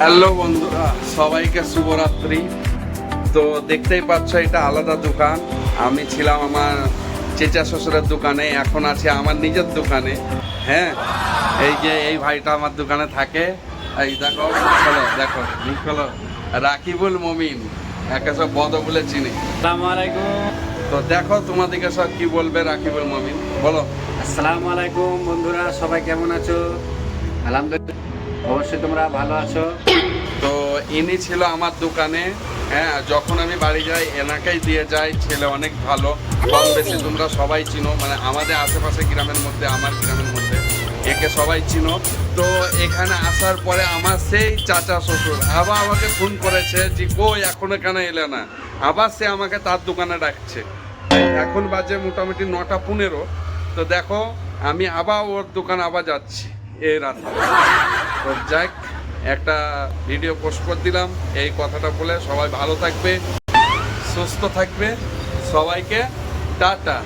Hello বন্ধুরা, সবাইকে শুভরাত্রি। তো দেখতেই পাচ্ছ এটা আলাদা দোকান। আমি ছিলাম আমার চেচা শ্বশুরের দোকানে, এখন আছি আমার নিজের দোকানে। হ্যাঁ, এই যে এই ভাইটা আমার দোকানে থাকে। এই দেখো, চলো দেখো, হলো রাকিবুল মমিন, একে সব বদ বলে চিনি। আসসালামু আলাইকুম। তো দেখো তোমাদেরকে সব কি বলবে রাকিবুল মমিন, বলো। আসসালামু আলাইকুম বন্ধুরা, সবাই কেমন আছো? আলহামদুলিল্লাহ, অবশ্যই তোমরা ভালো আছো। তো ইনি ছিল আমার দোকানে। হ্যাঁ, যখন আমি বাড়ি যাই এনাকেই দিয়ে যাই। ছেলে অনেক ভালো, কম বেশি তোমরা সবাই চিনো, মানে আমাদের আশেপাশে গ্রামের মধ্যে, আমার গ্রামের মধ্যে একে সবাই চিনো। তো এখানে আসার পরে আমার সেই চাচা শ্বশুর আবার আমাকে ফোন করেছে যে কই এখনো কেন এলে না। আবার সে আমাকে তার দোকানে ডাকছে। এখন বাজে মোটামুটি 9:15। তো দেখো আমি আবার ওর দোকানে আবার যাচ্ছি এই রাতে। তো যাক, একটা ভিডিও পোস্ট করে দিলাম এই কথাটা বলে। সবাই ভালো থাকবে, সুস্থ থাকবে, সবাইকে টাটা।